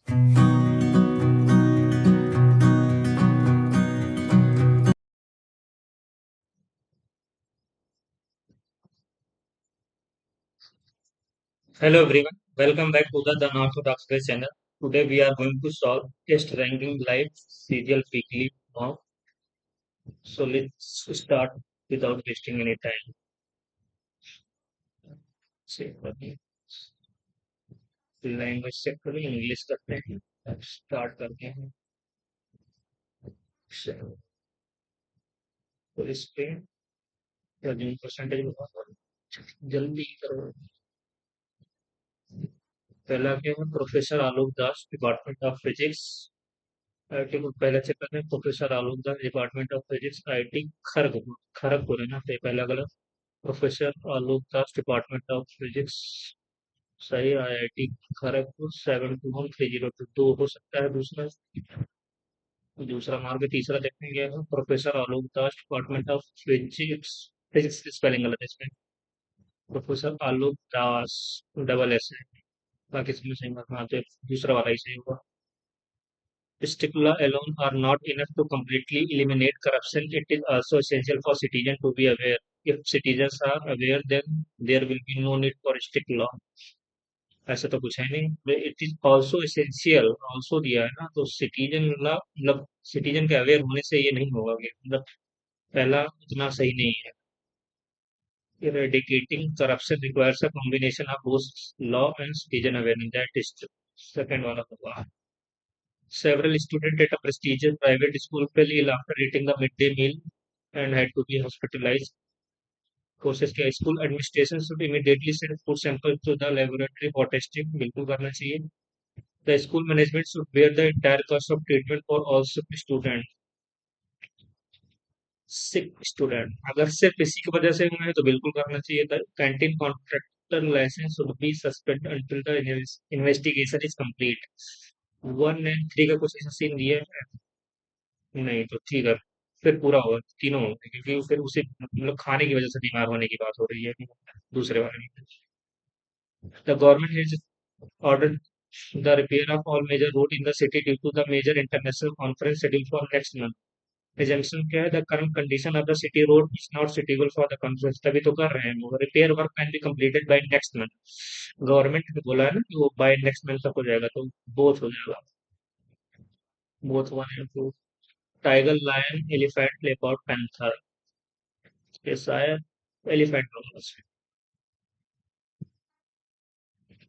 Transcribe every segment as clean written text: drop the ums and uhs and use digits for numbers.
Hello everyone, welcome back to the Unorthodox Way channel. Today we are going to solve test ranking live serial weekly now. So let's start without wasting any time. से language check करें English करते हैं start करते हैं तो इस पे percentage जल्दी करो। पहला क्या है professor Alok Das department of physics IT को पहला चेक करते हैं professor Alok Das department of physics IT Kharagpur Kharagpur है ना तो ये पहला गलत। Professor Alok Das department of physics सही आईआईटी खड़गपुर 721302 दो हो सकता है दूसरा। दूसरा मार्ग तीसरा देखने गया है professor Alok Das department of physics physics की स्पेलिंग गलत है इसमें। प्रोफेसर आलोक दास डबल एस है बाकी इसमें सही मार्क हाँ तो दूसरा वाला ही सही होगा। Stimuli alone are not enough to completely eliminate corruption. It is also essential for citizens to be aware. If citizens are aware, then there will be no need for strict law. ऐसा तो कुछ है नहीं। It is also essential also दिया है ना तो citizen मतलब सिटीजन के अवेयर होने से ये नहीं होगा कि मतलब पहला उतना सही नहीं है। Eradicating corruption requires a combination of both law and citizen awareness. That is second वाला होगा। Several students at a prestigious private school fell ill after eating the midday meal and had to be hospitalized. कोशिश किया school administration should immediately send food sample to the laboratory for testing बिल्कुल करना चाहिए। The school management should bear the entire cost of treatment for all sick student. Sick student अगर सिर्फ इसी की वजह से हुए हैं तो बिल्कुल करना चाहिए। The canteen contractor licence should be suspended until the investigation is complete. 1 and 3 का कुछ ऐसा सीन दिया है नहीं तो ठीक है फिर पूरा होगा तीनों होंगे क्योंकि फिर उसे मतलब खाने की वजह से बीमार होने की बात हो रही है दूसरे वाले में। The government has ordered the repair of all major road in the city due to the major international conference schedule for next month. Assumption क्या है the current condition of the city road is not suitable for the conference तभी तो कर रहे हैं वो repair work can be completed by next month. Government ने बोला है ना कि वो बाय नेक्स्ट मंथ तक हो जाएगा तो बोथ हो जाएगा। Both 1 and 2। Tiger lion elephant leopard panther ये शायद एलिफेंट होगा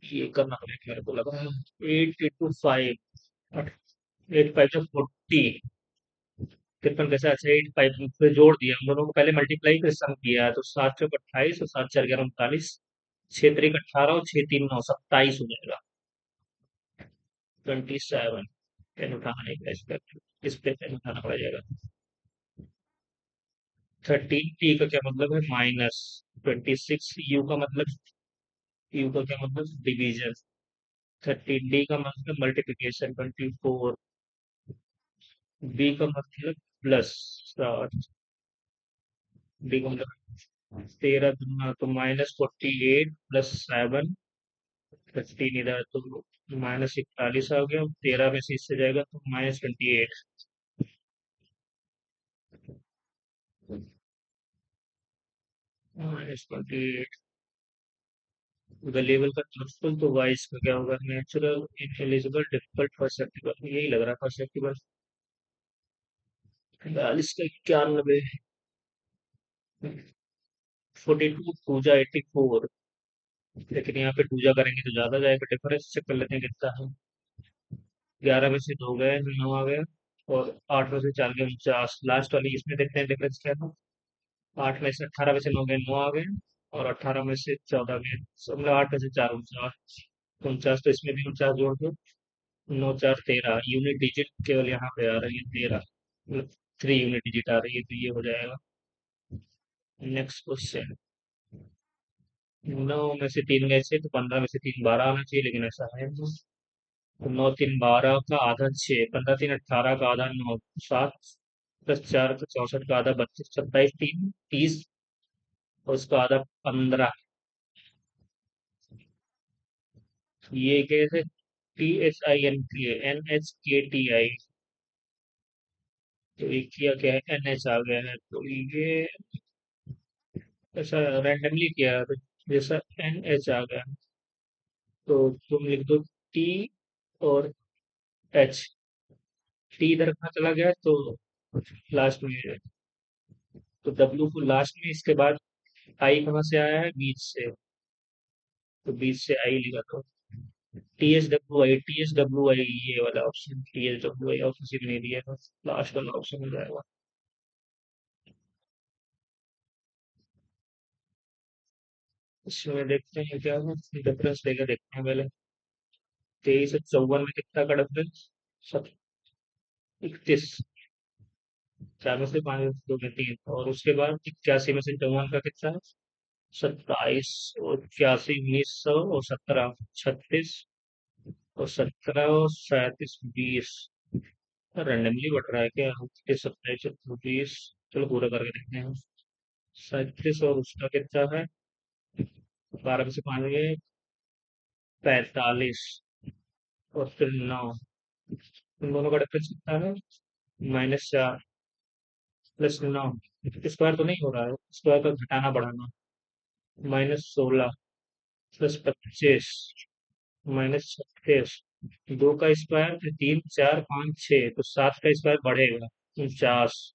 ये करना पड़ेगा मेरे को लगा। 8 into 5 8 5 से 40 तिरपन कैसे अच्छा 8 5 फिर जोड़ दिया हम दोनों को पहले मल्टीप्लाई फिर सम किया है तो 7 चौक 28 और 7 4 11 39 6 3 18 और 6 3 9 27 हो जाएगा। 27 पेन उठाना नहीं पड़ा इस पे पेन उठाना पड़ जाएगा। 13 टी का क्या मतलब है माइनस 26 यू का मतलब यू का क्या मतलब डिवीजन। 13 डी का मतलब मल्टीप्लिकेशन 24 बी का मतलब प्लस 7 डी का मतलब 13 दूना तो -48 +7 15 इधर तो -41 आ गया 13 में से इससे जाएगा तो -28। -28 लेवल का ट्रांसफर तो वाइस का क्या होगा नेचुरल इनएलिजिबल डिफिकल्ट परसेप्टिबल यही लग रहा है परसेप्टिबल। 42 का 91 42 पूजा 84 लेकिन यहाँ पे पूजा करेंगे तो ज्यादा जाएगा डिफरेंस चेक कर लेते हैं कितना है। 11 में से 2 गए 9 आ गया और 8 में से 4 गए 49 लास्ट वाली इसमें देखते हैं डिफरेंस क्या था। 8 में से 18 में से 9 गए 9 आ गए और 18 में से 14 गए सब मतलब 8 में से 4 49 49 तो इसमें भी 49 जोड़ दो 9 4 13 यूनिट डिजिट केवल यहाँ पे आ रही है 13 मतलब 3 यूनिट डिजिट आ रही है तो ये हो जाएगा। नेक्स्ट क्वेश्चन 9 में से 3 गए थे तो 15 में से 3 12 आना चाहिए लेकिन ऐसा है नहीं। तो 9 3 12 का आधा 6 15 3 18 का आधा 9 7 +4 तो 64 का आधा 32 27 3 30 और उसका आधा 15। ये कैसे THINK NHKTI। तो ये किया क्या है, NH आ गया है, तो ये ऐसा रैंडमली किया है, तो जैसा NH आ गया तो तुम लिख दो T और H। T इधर कहाँ चला गया, तो लास्ट में, तो W को लास्ट में, इसके बाद I कहाँ से आया है, बीच से, तो बीच से I लिखा, तो THWI ये वाला ऑप्शन, THWI ऑप्शन से नहीं दिया था, लास्ट वाला ऑप्शन हो जाएगा। इसमें देखते हैं क्या है, डिफरेंस देगा, देखते हैं पहले। 23 से 54 में कितना का डिफरेंस, 31। 4 में से 5, 2 में 3, और उसके बाद 81 में से 54 का कितना है, 27, और 81, 1900 और 17, 36, और 17 और 37, 20। रैंडमली बढ़ रहा है क्या, 27, 20। चलो पूरा करके देखते हैं। 37 और उसका कितना है, 12 में से 5 गए, 45, और फिर 9। इन दोनों का डिफरेंस कितना है, -4 +9। स्क्वायर तो नहीं हो रहा है, स्क्वायर का घटाना बढ़ाना, -16 +25 -36। 2 का स्क्वायर, फिर 3, 4, 5, 6, तो 7 का स्क्वायर बढ़ेगा, 49।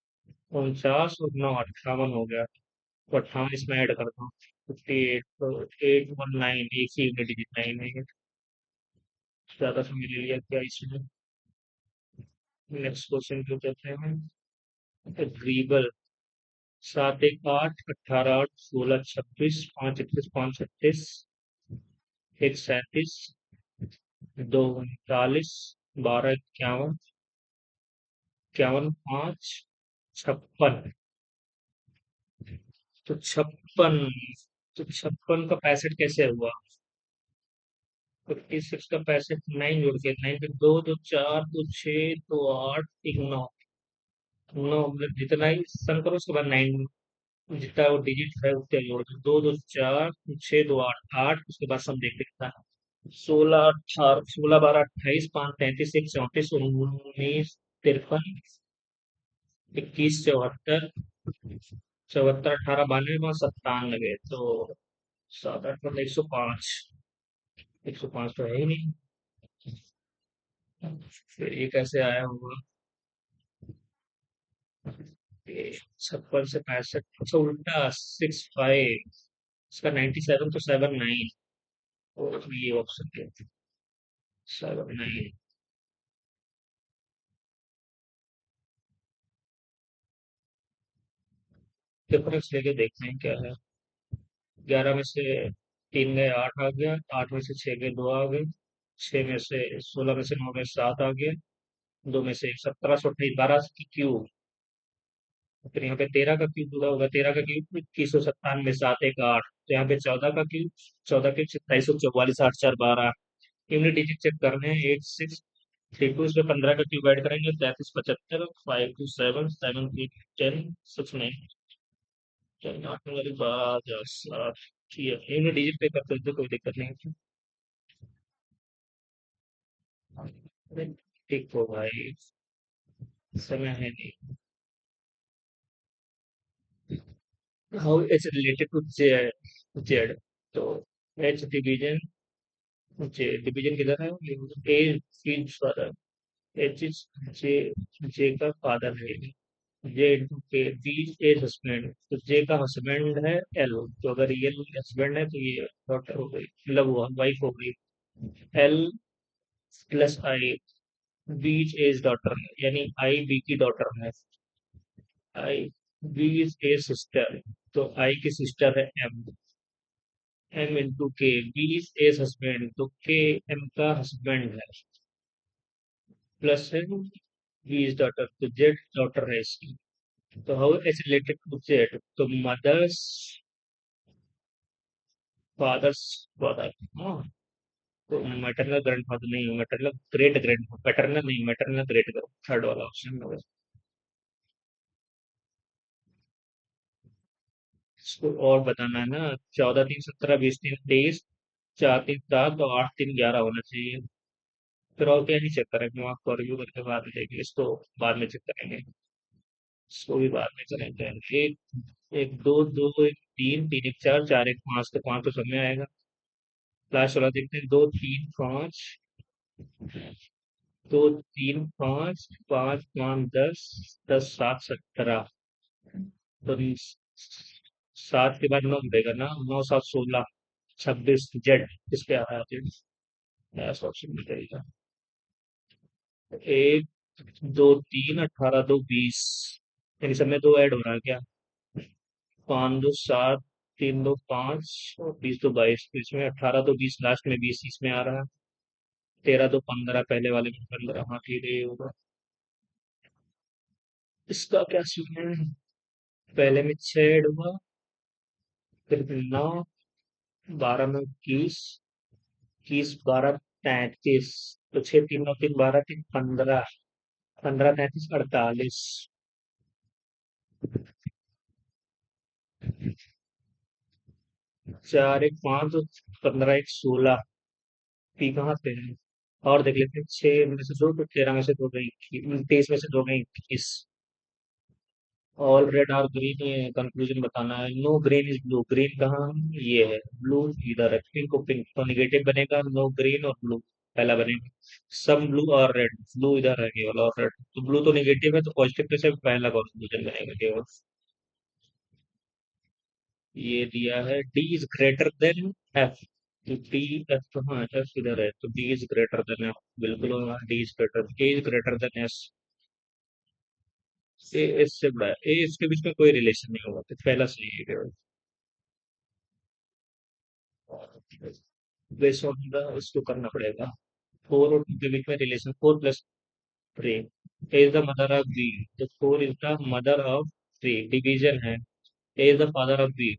49 और 9, 58 हो गया, तो 58 इसमें ऐड करता हूँ, 58, तो 819, एक ही यूनिट डिजिट 9 है। ज्यादा समय ले लिया क्या इसमें। नेक्स्ट क्वेश्चन जो कहते हैं, एग्रीबल। 7, 1, 8, 18, 8, 16, 26, 5, 31, 5, 36, 1, 37, 2, 39, 12, 51, 51, 5, 56। तो 56, तो 56 का 65 कैसे हुआ, 56 का 65, 9 जोड़ के, 9 पे 2, 2, 4, 2, 6, 2, 8, 1, 9। 9 मतलब जितना ही सम करो उसके बाद 9, जितना वो डिजिट है उतने जोड़ दो, 2, 2, 4, 6, 2, 8, 8, उसके बाद सम देख लिखता है, 16, 18, 16, 12, 28, 5, 33, 1, 34, 19, 53, 21, 74, 74, 18, 92, 97, तो 7, 8, 105। 105 तो है ही नहीं, फिर ये कैसे आया होगा, ये 56 से 65, अच्छा उल्टा 65, इसका 97 तो 79, और ये ऑप्शन के 79। डिफरेंस लेके देखते हैं क्या है। 11 में से 3 गए, 8 आ गया, 8 में से 6 गए, 2 आ गए, 6 में से 16 में से 9 में 7 आ गया, 2 में से 1728, 12 की क्यूब, फिर यहाँ पे 13 का क्यूब पूरा होगा, 13 का क्यूब 2197, 7, 1, 8, तो यहाँ पे 14 का क्यूब, 14 के 2744, 8, 4, 12। यूनिट डिजिट चेक करने हैं, 8632, इसमें 15 का क्यूब ऐड करेंगे, 33, 75, 5, 2, 7, 7, 3, 10, 6, 9, 10, 8 वाली बात, 7। ठीक है, यूनिट डिजिट पे कर सकते हो, कोई दिक्कत नहीं है। ठीक हो भाई, समय है नहीं। How is related to Z, Z, तो एच डिवीजन, जे डिवीजन किधर है, A is father, H is J, J का फादर है, J into K, B as husband, तो जे का हस्बैंड है एल, तो अगर रियल हस्बैंड है तो ये डॉटर हो गई, मतलब हुआ वाइफ हो गई, एल प्लस आई, बीच एज डॉटर है, यानी आई बी की डॉटर है, I B is a sister, तो आई की सिस्टर है M, M into K, B is as husband, तो के एम का हस्बैंड है, प्लस है बी इज डॉटर, तो जेड डॉटर है इसकी। तो how is related to Z, तो मदर्स फादर्स फादर, हाँ, तो मैटरनल ग्रैंडफादर नहीं, मैटरनल ग्रेट ग्रैंड, पैटर्नल नहीं, मैटरनल ग्रेट, थर्ड वाला ऑप्शन होगा। इसको और बताना है ना, 14, 3, 17, 20, 3, 23, 4, 3, 7 और 8, 3, 11 होना चाहिए। फिर और क्या ही चेक करेंगे, वहाँ आपको रिव्यू करके बाद में देंगे, इसको बाद में चेक करेंगे, इसको भी बाद में करेंगे। एक एक दो दो एक तीन, तीन एक चार, चार एक पाँच, तो पाँच तो सब में आएगा। लास्ट वाला देखते हैं, दो तीन पाँच, दो तीन पाँच, पाँच पाँच दस, दस सात 17, तो सात के बाद नौ मिलेगा ना, नौ सात 16, 26 जेड, इस पे आ रहा है जेड, ऐसा ऑप्शन मिलेगा। एक दो तीन 18 दो 20, इन सब में दो ऐड हो रहा है क्या? पाँच दो सात, तीन दो पाँच, और 20 दो 22, तो इसमें 18 दो 20, लास्ट में 20 इसमें आ रहा है। 13 दो 15, पहले वाले में 15, हाँ ठीक है, ये होगा। इसका क्या सीन है? पहले में 6 ऐड हुआ, फिर 9, 12 में 21, 21 12 33, तो 6 3 9 3 12 3 15, 15 33 48, चार एक पाँच, 15 एक 16, पी कहाँ पे है? और देख लेते हैं, 6 में से दो तो 13 में से दो गई, 23 में से दो गई 21। ऑल रेड और ग्रीन, ये कंक्लूजन बताना है। No green is blue, green कहाँ है? ये है, ब्लू इधर है, पिंक और पिंक तो निगेटिव बनेगा, नो ग्रीन और ब्लू पहला बनेगा। सम ब्लू और रेड, ब्लू इधर है केवल और रेड, तो ब्लू तो निगेटिव है, तो पॉजिटिव पे से पहला कंक्लूजन बनेगा केवल। ये दिया है D is greater then F, तो डी एफ तो, हाँ एफ इधर है, तो D is greater then F, बिल्कुल होगा, D is greater, A is greater then S, A S से बड़ा है, ए इसके बीच में कोई रिलेशन नहीं होगा, तो पहला सही है केवल। बेस्ड ऑन द, इसको करना पड़ेगा। फोर और टू के बीच में relation, 4 + 3, A is the mother of B, तो four is the mother of three, division है। A is the father of B,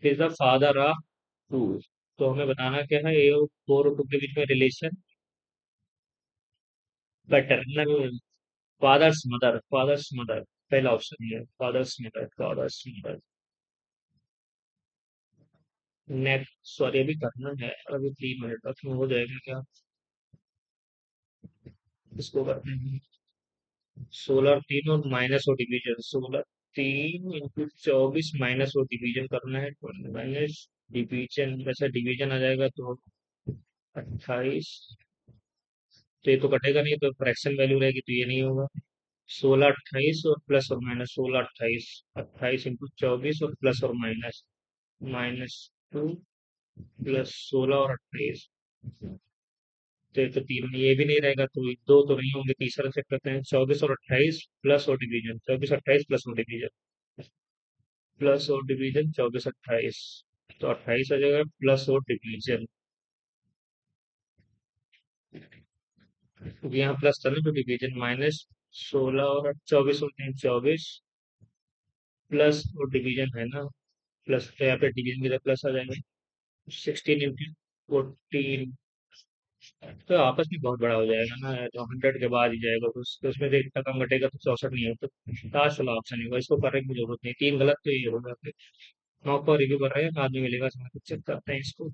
is the father of two, तो हमें बताना क्या है, ए और फोर और टू के बीच में रिलेशन, पैटर्नल, फादर्स मदर, पहला ऑप्शन है father's mother, father's mother. Next, sorry अभी करना है, अभी 3 मिनट तक हो जाएगा क्या? इसको करते हैं, 16 3 और माइनस और डिवीजन, 16 × 24 माइनस और डिवीजन करना है, माइनस डिवीजन, वैसे डिवीजन आ जाएगा तो 28, तो ये तो कटेगा नहीं, तो फ्रैक्शन वैल्यू रहेगी, तो ये नहीं होगा। 16 28 और प्लस और माइनस, 16 28, 28 × 24 और प्लस और माइनस, -2 प्लस 16 और 28, तो ये तो तीन, ये भी नहीं रहेगा, तो दो तो नहीं होंगे, तीसरा चेक करते हैं, 24 और 28 प्लस और डिवीजन, 24 28 प्लस और डिवीजन, प्लस और डिवीजन 24 28, तो 28 आ जाएगा, प्लस और डिवीजन, क्योंकि यहाँ प्लस था ना, तो डिवीजन माइनस, 16 और 24 और 3 24, प्लस और डिवीजन है ना, प्लस तो यहाँ पे डिवीजन की तरह प्लस आ जाएगा, 16 × 14, तो आपस में बहुत बड़ा हो जाएगा ना, तो 100 के बाद ही जाएगा, तो उसमें से इतना कम घटेगा तो 64 नहीं होगा, तो लास्ट वाला ऑप्शन होगा, इसको करने की जरूरत नहीं, तीन गलत तो ये होगा फिर। नौ को रिव्यू कर रहे हैं, बाद में मिलेगा, इसमें कुछ चेक करते हैं इसको।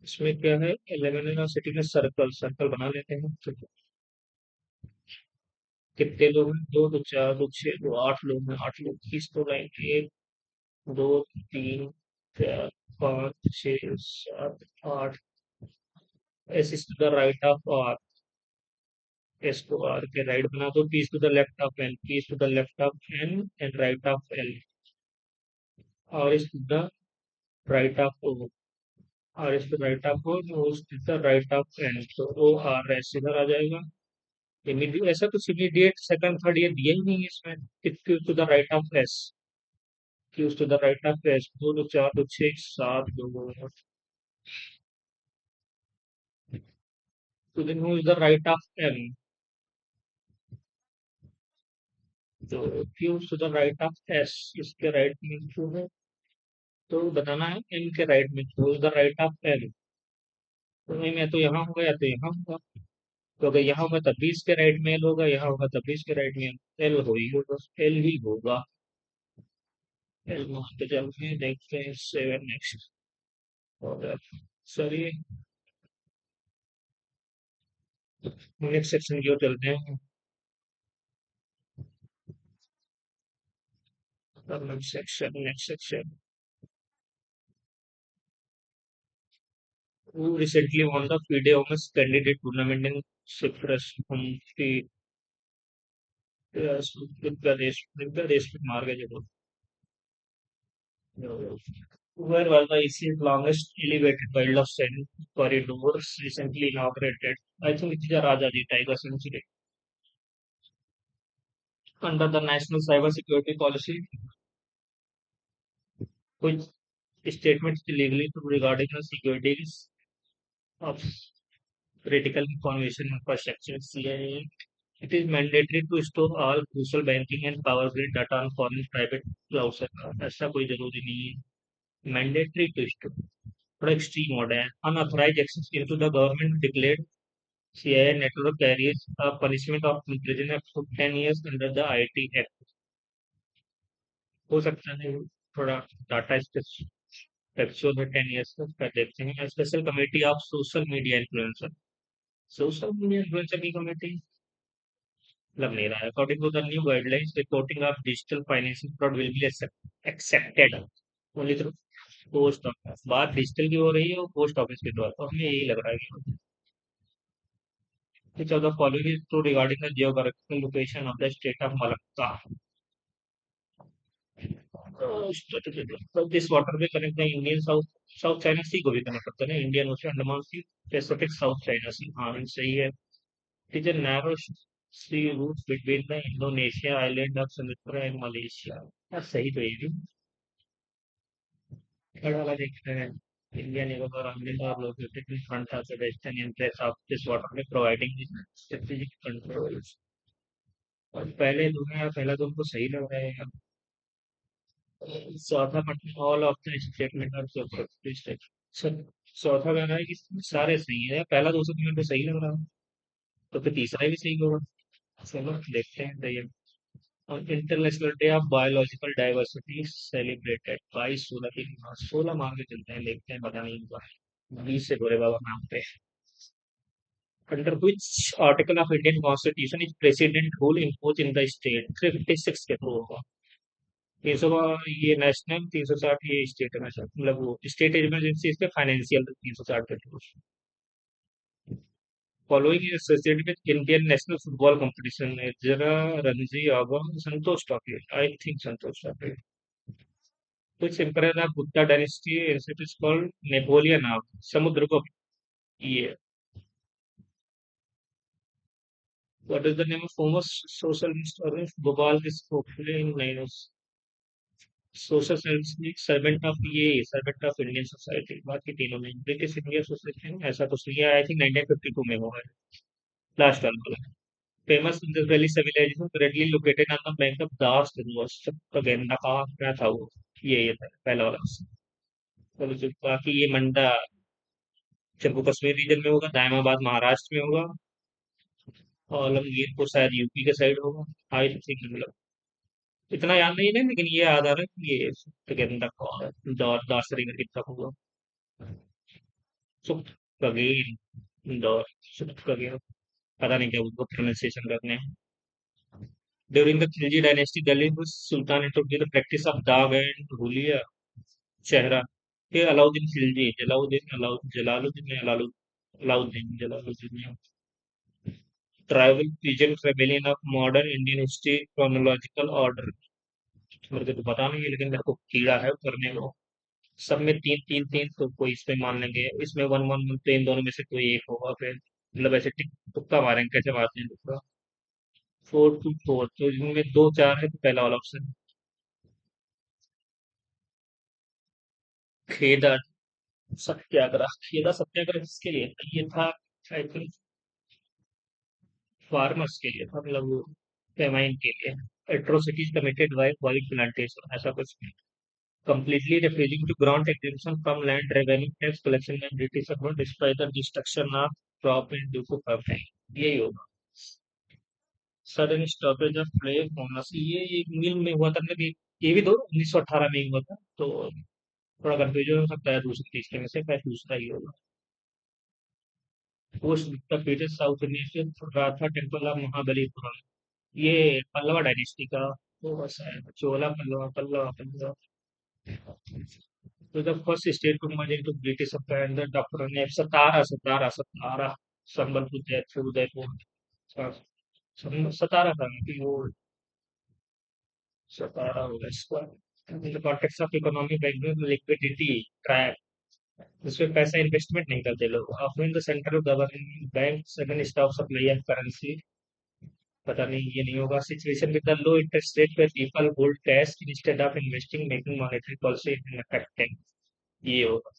इसमें क्या है, 11 सिटी में सर्कल, सर्कल बना लेते हैं, तो कितने लोग हैं, दो दो चार दो छह दो 8 लोग हैं, 8 लोग, इस तो लाइन, एक दो तीन चार पाँच छः सात आठ, S is to the right of R, S को आर के राइट बना दो, P is to the left of N, P is to the left of N and right of L, R is to the right of O, R is to right of O, O is to the right of N, तो O R S इधर आ जाएगा। Immediate, ऐसा कुछ immediate second third ये दिया ही नहीं है इसमें, Q to the right of S, Q to the right of S, दो दो चार दो छः सात दो, तो then who is the right of M, तो Q to the right of S, इसके राइट में क्यू है, तो बताना है एम के राइट में who is the right of M, तो नहीं, मैं तो यहाँ होगा या तो यहाँ होगा, तो अगर यहाँ होगा तब भी इसके राइट में एल होगा, यहाँ होगा तब भी इसके राइट में एल हो ही होगा, एल ही होगा। एल मान के चलते हैं, देखते हैं 7 नेक्स्ट, और चलिए नेक्स्ट सेक्शन की ओर चलते हैं। Next section. Who recently won the FIDE Women's Candidate Tournament in Cyprus? Bangladesh में मार गए जब। Where was the Asia's longest elevated wildlife sanctuary corridors recently inaugurated? I think it is a Rajadi Tiger Sanctuary. Under the National Cyber Security Policy, which statements legally regarding the security of critical information infrastructure (CIA). It is mandatory to store all crucial banking and power grid data on foreign private cloud server. ऐसा कोई जरूरी नहीं है। Mandatory to store. थोड़ा extreme mode है। Unauthorized access into the government declared CIA network carries a punishment of imprisonment up to 10 years under the IT Act. हो सकता है थोड़ा डाटा एक्चुअल है 10 years तक कर देते हैं। Special committee of social media influencer. Social media influencer की कमेटी लग नहीं रहा है। According to the new guidelines reporting of digital financial fraud will be accepted only through post office. बात डिजिटल की हो रही है और पोस्ट ऑफिस के द्वारा, तो हमें यही लग रहा है कि which of the following is true regarding the geographical location of the state of Malacca? This waterway connect the Indian South China Sea को भी कनेक्ट करता है ना, Indian Ocean, Andaman Sea, Pacific, South China Sea. हाँ ये सही है। It is a narrow sea route between the Indonesia island of Sumatra and Malaysia. हाँ सही तो ये भी। थर्ड वाला देखते हैं। India Nicobar island are located in front of the western entrance of this waterway providing strategic control. और पहले दो में पहला तो उनको सही लग रहा है। चौथा Patna all of the statement और सर चौथा कहना है कि सारे सही है। पहला दो सब तो सही लग रहा है, तो फिर तीसरा भी सही होगा। चलो देखते हैं तो ये। और international day of biological diversity celebrated 22 16 16 मान के चलते हैं, देखते हैं पता नहीं होगा। 20 से भोले बाबा नाम पे। Under which article of Indian constitution is president rule impose in the state? 356 के थ्रू होगा। 300 ये नेशनल, 360 ये स्टेट इमरजेंसी, मतलब वो स्टेट इमरजेंसी इसके फाइनेंशियल 360 के through. Following is associated with Indian national football competition. जरा रणजी आवा Santosh trophy, I think Santosh trophy. कुछ emperor of Gupta dynasty it is called Napoleon of Samudragupta. ये what is the name of famous social historian Gopal Gokhale in nines? Social service servant of ये servant of Indian society. बाकी तीनों में British India society ऐसा कुछ नहीं है। आई थिंक 1952 में हुआ है लास्ट वाला। Famous Indus valley civilisation currently located on the bank of दास रिवर। प्रोपेगेंडा का क्या था वो? ये था पहला वाला। चलो जो बाकी ये मंडा जम्मू कश्मीर रीजन में होगा, दायमाबाद महाराष्ट्र में होगा, और आलमगीरपुर शायद यूपी के साइड होगा। आई थिंक मतलब इतना याद नहीं है, लेकिन ये याद आ रहा है कि ये प्रोपेगेंडा का दासरी करके तक होगा। सुख कगेन दौर सुख कगेन, पता नहीं क्या उसको प्रोनाउंसिएशन करने हैं। During the Khilji dynasty Delhi में सुल्तान इंट्रोड्यूस द प्रैक्टिस ऑफ दाग एंड हुलिया चेहरा। ये अलाउद्दीन खिलजी, जलालुद्दीन ने अलाउद्दीन जलालुद्दीन ने। Tribal peasant rebellion of modern Indian history chronological order. मेरे को तो पता नहीं है, लेकिन मेरे को कीड़ा है करने को। सब में तीन तीन तीन, तो कोई इसमें मान लेंगे, इसमें वन वन वन, तो इन दोनों में से कोई एक होगा फिर। मतलब ऐसे टिक तुक्का मारेंगे, कैसे मारते हैं तुक्का। 4 2 4, तो इनमें दो चार है, तो पहला वाला ऑप्शन। खेदा सत्याग्रह, खेदा सत्याग्रह किसके लिए था? ये था आई थिंक फार्मर्स के लिए था, मतलब वो फेमाइन के लिए। Atrocities committed by white plantation, ऐसा कुछ। completely refusing to grant exemption from land revenue tax collection and British government despite the destruction of crop and due to famine। यही होगा। सडन स्टॉपेज ऑफ प्ले होना से ये मिल में हुआ था, मतलब ये भी दो 1918 में ही हुआ था, तो थोड़ा कंफ्यूजन हो सकता है दूसरी तीसरे में से, शायद दूसरा ही होगा। Post Gupta period south India से राथा टेम्पल ऑफ महाबलीपुरम। ये पल्लवा डायनेस्टी का वो बसा है, चोला पल्लवा पल्लवा पल्लवा। तो the first state to merge into British empire under doctrine Satara सतारा सतारा संबलपुर जयपुर उदयपुर। सतारा था कि वो सतारा होगा इसका। In the context of economy banking liquidity trap, इसमें पैसा इन्वेस्टमेंट नहीं करते लोग। Offering the central government bank second stock supply and currency, पता नहीं ये नहीं होगा। Situation with the low interest rate where people hold cash instead of investing making monetary policy in effecting, ये होगा।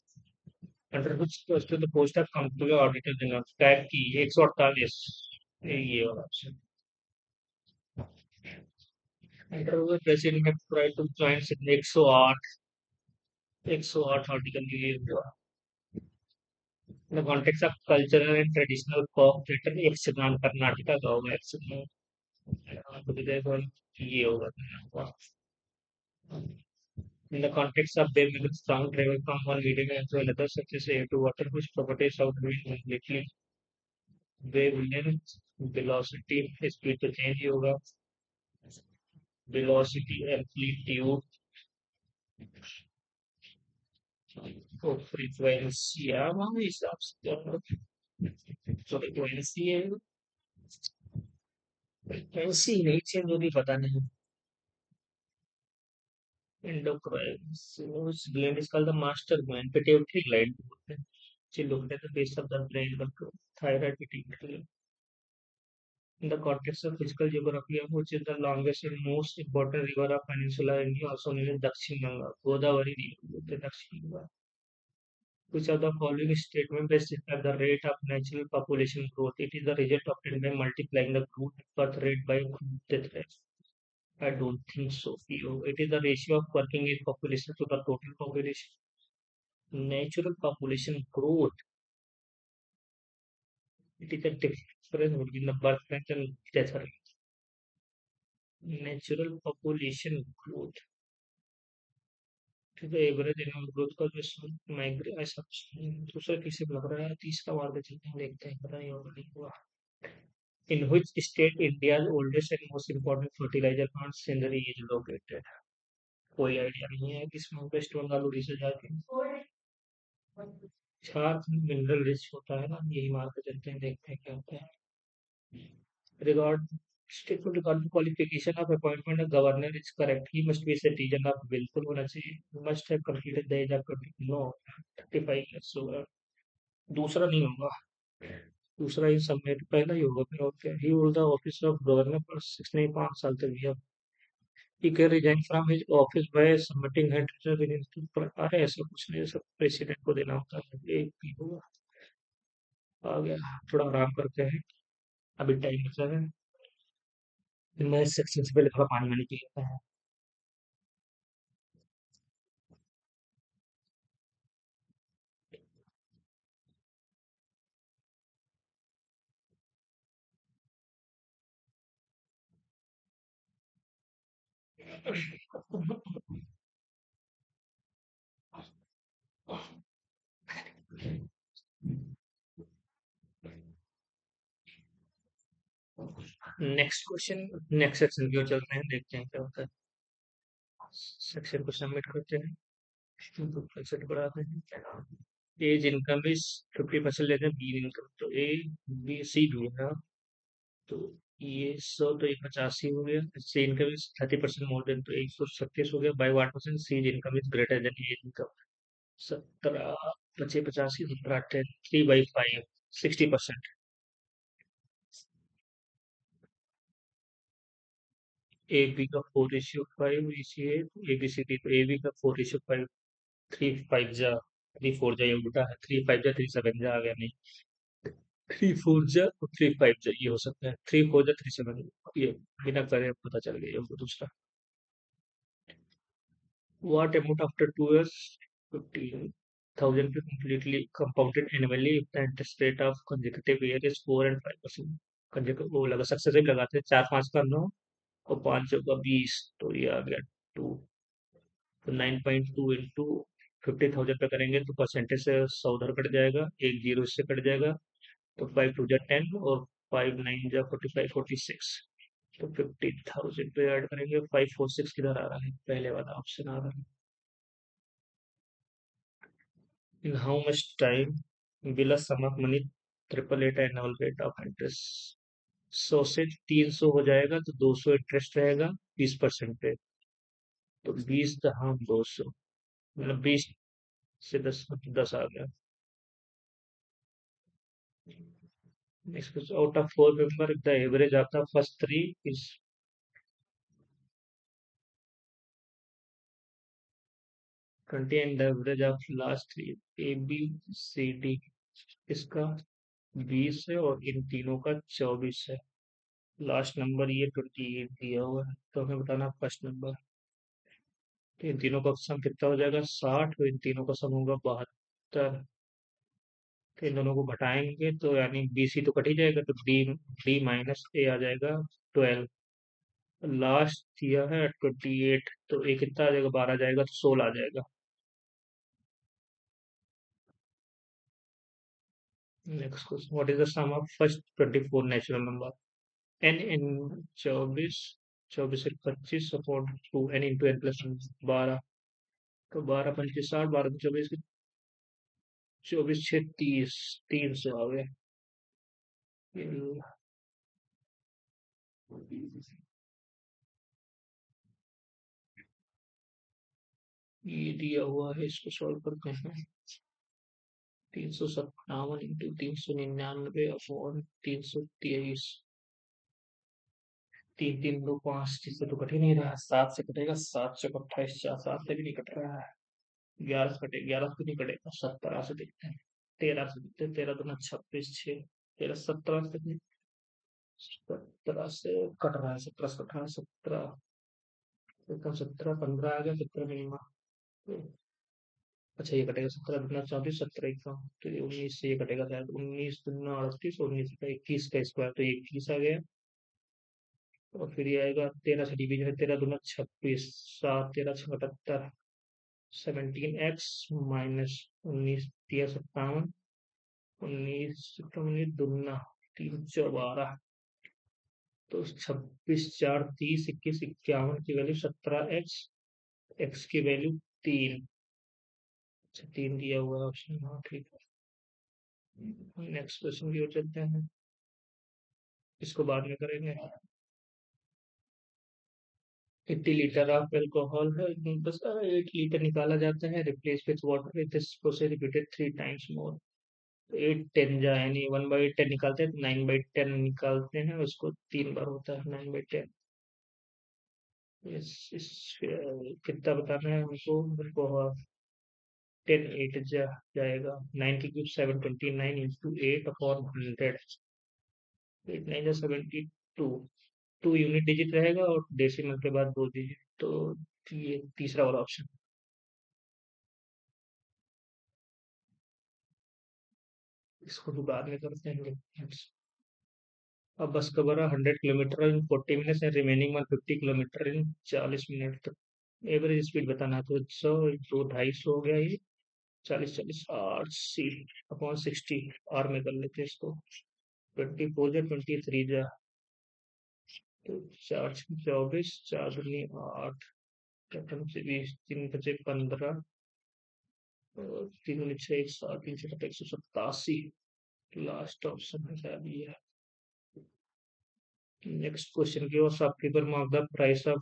Under which question the post of controller auditor general tag की 148, ये होगा option. Under which president have tried to join 108, 108 article ये होगा। In the context of cultural and traditional folk theatre Yakshagana Karnataka का होगा यक्षगान। ये होगा। In the context of their middle strong travel from one medium to another, such as air to water, whose properties of doing completely wavelength, velocity, speed to change होगा, velocity, amplitude, और frequency, हमारे हिसाब से frequency है, frequency नहीं change होगी पता नहीं। Endocrine, so gland is called the master gland, pituitary gland बोलते हैं, which is located at the base of the brain, control thyroid, pituitary. In the context of physical geography, which is the longest and most important river of Peninsular India, also known as Dakshin Ganga, Godavari River, the Dakshin Ganga. Which of the following statement best describe the rate of natural population growth? It is the result obtained by multiplying the growth birth rate by death rate. I don't think so. It is the ratio of working age population to the total population. Natural population growth. It is the difference between the birth rate and death rate. Natural population growth. ठीक है, average annual growth का जो migrate ऐसा दूसरा किसी को लग रहा है, तीसरा वार में चलते हैं, देखते हैं पता नहीं होगा नहीं हुआ। इन which state India's oldest and most important fertilizer plant Sindri is located? कोई आइडिया नहीं है किसमें, वेस्ट बंगाल उड़ीसा जाके। झारखंड मिनरल रिच होता है ना, यही मार के चलते हैं, देखते हैं क्या होता है। Regard statement regarding qualification of appointment of governor is correct. He must be a citizen of, बिल्कुल होना चाहिए। Must have completed the age of 20, no 35 years होगा। दूसरा नहीं होगा, दूसरा ही सबमिट पहला ही होगा फिर, और क्या। He hold the office of governor पर 6 नहीं 5 साल तक भी। He can resign from his office by submitting head within, अरे ऐसा कुछ नहीं, सब प्रेसिडेंट को देना होता है, एक भी होगा। आ गया, थोड़ा आराम करते हैं, अभी टाइम बचा है। मैं इस सेक्शन से पहले थोड़ा पानी वानी पी लेता है। नेक्स्ट क्वेश्चन, नेक्स्ट सेक्शन की ओर चलते हैं, देखते हैं क्या होता है। सेक्शन को सबमिट करते हैं, सेट बढ़ाते हैं। एज इनकम इज 50% लेते हैं, बी इनकम तो ए बी सी भी है ना, तो ये 100 तो ये 85 हो गया। C income is 30% more than, तो 136 हो गया। By 1% C income is greater than A income. 17 पचे 85 17 10 3/5 60%। ए बी का 4:5 इसी है, ए बी सी डी तो ए बी का 4:5, 3 5 जा 3 4 जा, ये उल्टा है, 3 5 जा 3 7 जा, आ गया नहीं, 3 4 जा और 3 5 जा, ये हो सकता है, 3 4 जा 3 7, ये बिना करे पता चल गया ये दूसरा। What amount after 2 years? 15,000 पे completely compounded annually if the interest rate of consecutive year is 4 and 5%। consecutive वो लगा सक्सेसिव लगाते हैं, 4 5 का 9 और 5 का 20, तो ये आ गया 2, तो 9.2 इंटू 50,000 पे करेंगे तो परसेंटेज से 100 उधर कट जाएगा, एक जीरो इससे कट जाएगा, तो 5 2 जा 10 और 5 9 जा 45 46। तो 50,000 पे ऐड करेंगे। 546 किधर आ रहा है, पहले वाला ऑप्शन आ रहा है। In how much time will a sum of money triple at annual rate of interest. 100 से 300 हो जाएगा तो 200 इंटरेस्ट रहेगा 20% पे। तो 20 हाँ 200, मतलब 20 से 10 आ गया। Next, out of 4 member the average of the first three is 20 and the average of last three. A B C D, इसका 20 है और इन तीनों का 24 है। लास्ट नंबर ये 28 दिया हुआ है, तो हमें बताना फर्स्ट नंबर। तो इन तीनों का सम कितना हो जाएगा, 60, और इन तीनों का सम होगा 72। तो इन दोनों को घटाएंगे तो यानी बी सी तो कट ही जाएगा, तो डी डी माइनस ए आ जाएगा 12। लास्ट दिया है 28, तो ए कितना आ जाएगा, 12 जाएगा तो 16 आ जाएगा। Next question, what is the sum of first 24 natural number. N in 24, 24 से 25 upon 2 N into N plus 12। तो 12 25 60, 12 24, 24 6 30, 300 आ गया। ये दिया हुआ है, इसको सॉल्व करते हैं। 357 इंटू 399 अपॉन 323। 3 3 2 5, जिससे तो कट ही नहीं रहा है। 7 से कटेगा, 7 चौक 28, 7 से भी नहीं कट रहा है। 11 से कटेगा, 11 से नहीं कटेगा। 17 से देखते हैं, 13 से देखते हैं। 13 दूना 26, 6, 17 से कट रहा है। 17 से कट रहा है। 17 एकदम 17 15 आ गया। 17 मिनिमम। अच्छा, ये कटेगा। 17 दूना 24, 17 1 तो ये 19 से ये कटेगा शायद। 19 दूना 38, 19 का 21 का स्क्वायर, तो ये 21 आ गया। और फिर ये आएगा 13 से डिवीजन है। 13 दूना 26, 7 13 6 78, 17x माइनस 19 3 57, 19 दूना 3 4 12। तो 26 4 30 21 51 की वैल्यू 17x, एक्स की वैल्यू 3। अच्छा, 3 दिया हुआ है ऑप्शन, हाँ ठीक है। नेक्स्ट क्वेश्चन की ओर चलते हैं, इसको बाद में करेंगे। 80 लीटर ऑफ एल्कोहल है, बस 8 लीटर निकाला जाता है। Replace with water, this process repeated 3 times more. 8 10 जा यानी 1/10 निकालते हैं, 9/10 निकालते हैं, उसको 3 बार होता है 9/10। इस कितना बताना है हमको, एल्कोहल। 10 8 जाएगा। 9 की क्यूब 729 इंटू 8/100। 8 9 जा 72। 2 यूनिट डिजिट रहेगा और डेसिमल के बाद 2 डिजिट। तो ये तीसरा वाला ऑप्शन। इसको भी बाद में करते हैं। अब बस cover 100 kilometre in 40 minutes and remaining 150 kilometre in 40 minute तक। एवरेज स्पीड बताना है, तो 100 × 250 हो गया ये। 40 40 R/60 आर में कर लेते हैं इसको। 24 जा 23 जा, तो 4 6 24, 4 दूनी 8, 4 5 20, 3 5 15, और 3 6 1 7, 3 7 187। लास्ट ऑप्शन है शायद ये। नेक्स्ट क्वेश्चन की ओर, shopkeeper mark the price of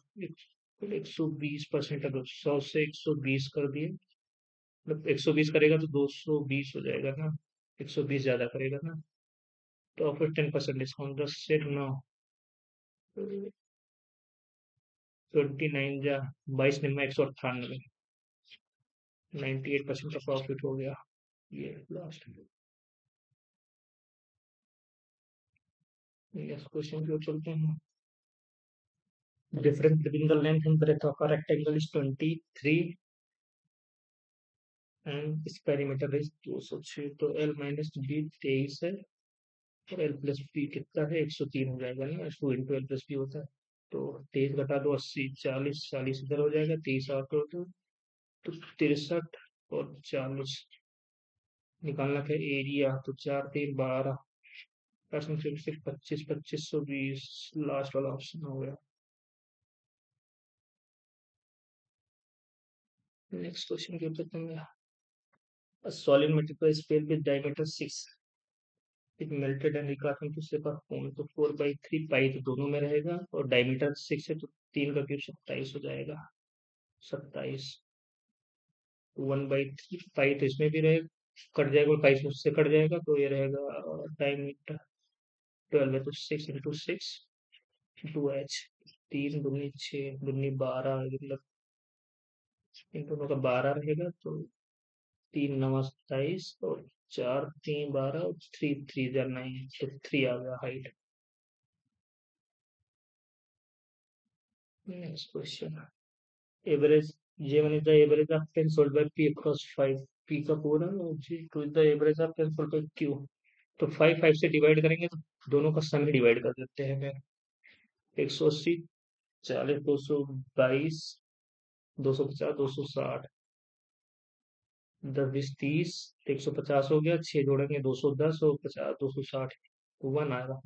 120%। अगर 100 से 120 कर दिए, मतलब 120 करेगा तो 220 हो जाएगा ना। 120 ज्यादा करेगा ना, तो फिर 10% डिस्काउंट, 10 से 9। 29 जा 22 9 198, 98% का प्रॉफिट हो गया। ये लास्ट। नेक्स्ट क्वेश्चन की ओर चलते हैं। Difference between the length and breadth of a rectangle is 23 and is perimeter is 206। तो एल माइनस बी 23 है, और एल प्लस बी कितना है, 103 हो जाएगा ना। 2 इंटू एल प्लस बी होता है। तो 23 घटा दो 80, 40 40 इधर हो जाएगा। 30 आठ होता है, तो 63 और 40 निकालना है एरिया। तो 4 3 12, सिक्स 25, 2520, लास्ट वाला ऑप्शन हो गया। नेक्स्ट क्वेश्चन के उत्तर देंगे। A solid multiple sphere with diameter 6 it melted and recast into shape of cone, तो 4/3 पाई तो दोनों में रहेगा और डायमीटर 6 है तो 3 का क्यूब 27 हो जाएगा। 27 1/3 पाई तो इसमें भी रहेगा, कट जाएगा और पाई उससे कट जाएगा तो ये रहेगा डायमीटर 12 है तो 6 × 6 2h, 3 दूनी 6 दूनी 12, मतलब इन दोनों का 12 रहेगा तो 3 9 27 और 4 3 12 और 3 3 9 तो 3 आ गया height. Next question. Average J1 is the average of 10 sold by P across 5, P का पूरा और G2 is the average of 10 sold by Q। तो 5 5 से डिवाइड करेंगे तो दोनों का सम ही डिवाइड कर देते हैं फिर। 180 40 222 250 260 10 20 30 150 हो गया, 6 जोड़ेंगे 210 और 50 260 वन आएगा।